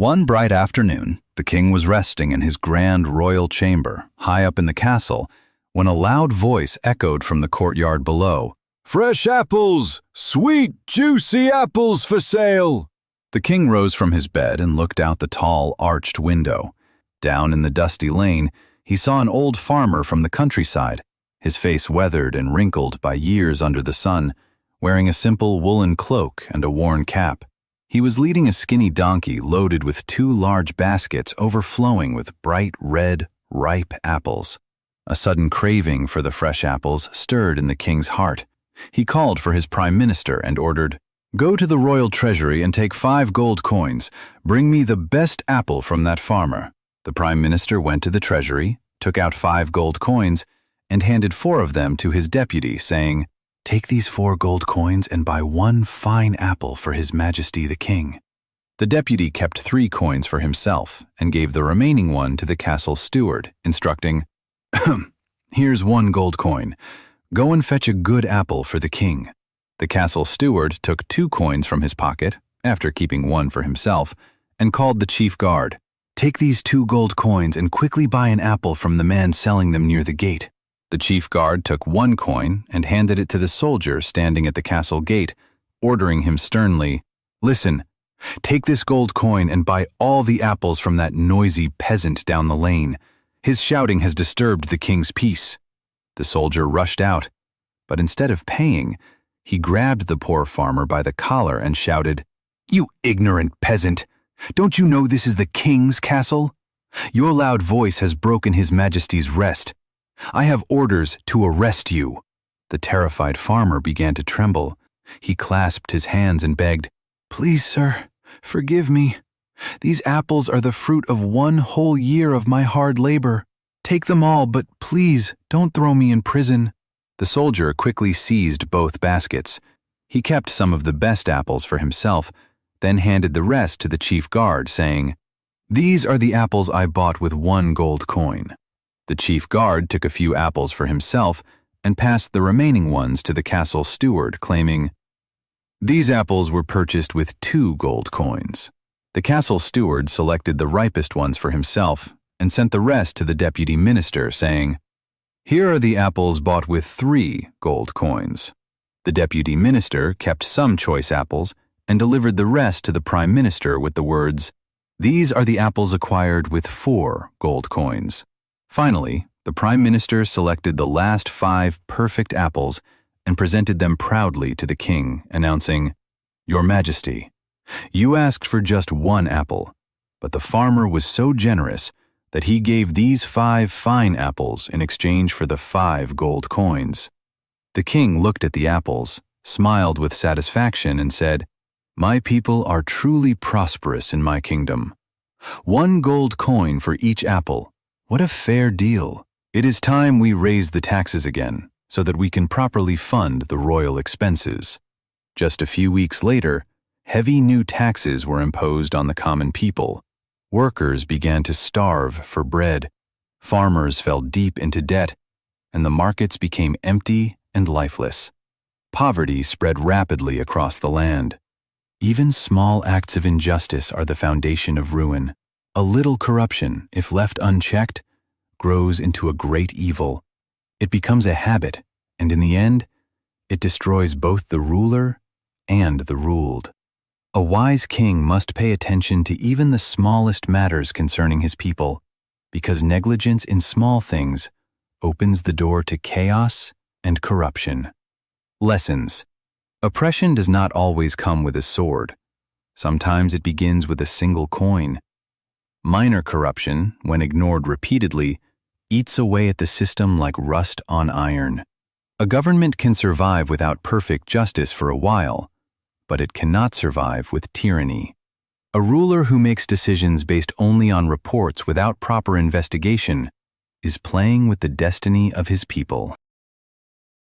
One bright afternoon, the king was resting in his grand royal chamber, high up in the castle, when a loud voice echoed from the courtyard below. "Fresh apples! Sweet, juicy apples for sale!" The king rose from his bed and looked out the tall, arched window. Down in the dusty lane, he saw an old farmer from the countryside, his face weathered and wrinkled by years under the sun, wearing a simple woolen cloak and a worn cap. He was leading a skinny donkey loaded with two large baskets overflowing with bright red, ripe apples. A sudden craving for the fresh apples stirred in the king's heart. He called for his prime minister and ordered, "Go to the royal treasury and take 5 gold coins. Bring me the best apple from that farmer." The prime minister went to the treasury, took out 5 gold coins, and handed 4 of them to his deputy, saying, "Take these 4 gold coins and buy 1 fine apple for His Majesty the King." The deputy kept 3 coins for himself and gave the remaining one to the castle steward, instructing, "Here's 1 gold coin. Go and fetch a good apple for the king." The castle steward took 2 coins from his pocket, after keeping 1 for himself, and called the chief guard. "Take these 2 gold coins and quickly buy an apple from the man selling them near the gate." The chief guard took 1 coin and handed it to the soldier standing at the castle gate, ordering him sternly, "Listen, take this gold coin and buy all the apples from that noisy peasant down the lane. His shouting has disturbed the king's peace." The soldier rushed out, but instead of paying, he grabbed the poor farmer by the collar and shouted, "You ignorant peasant! Don't you know this is the king's castle? Your loud voice has broken His Majesty's rest. I have orders to arrest you." The terrified farmer began to tremble. He clasped his hands and begged, "Please, sir, forgive me. These apples are the fruit of 1 whole year of my hard labor. Take them all, but please don't throw me in prison." The soldier quickly seized both baskets. He kept some of the best apples for himself, then handed the rest to the chief guard, saying, "These are the apples I bought with 1 gold coin." The chief guard took a few apples for himself and passed the remaining ones to the castle steward, claiming, "These apples were purchased with 2 gold coins." The castle steward selected the ripest ones for himself and sent the rest to the deputy minister, saying, "Here are the apples bought with 3 gold coins." The deputy minister kept some choice apples and delivered the rest to the prime minister with the words, "These are the apples acquired with 4 gold coins." Finally, the prime minister selected the last 5 perfect apples and presented them proudly to the king, announcing, "Your Majesty, you asked for just 1 apple, but the farmer was so generous that he gave these 5 fine apples in exchange for the 5 gold coins." The king looked at the apples, smiled with satisfaction, and said, "My people are truly prosperous in my kingdom. 1 gold coin for each apple. What a fair deal. It is time we raise the taxes again, so that we can properly fund the royal expenses." Just a few weeks later, heavy new taxes were imposed on the common people. Workers began to starve for bread, farmers fell deep into debt, and the markets became empty and lifeless. Poverty spread rapidly across the land. Even small acts of injustice are the foundation of ruin. A little corruption, if left unchecked, grows into a great evil. It becomes a habit, and in the end, it destroys both the ruler and the ruled. A wise king must pay attention to even the smallest matters concerning his people, because negligence in small things opens the door to chaos and corruption. Lessons. Oppression does not always come with a sword. Sometimes it begins with a single coin. Minor corruption, when ignored repeatedly, eats away at the system like rust on iron. A government can survive without perfect justice for a while, but it cannot survive with tyranny. A ruler who makes decisions based only on reports without proper investigation is playing with the destiny of his people.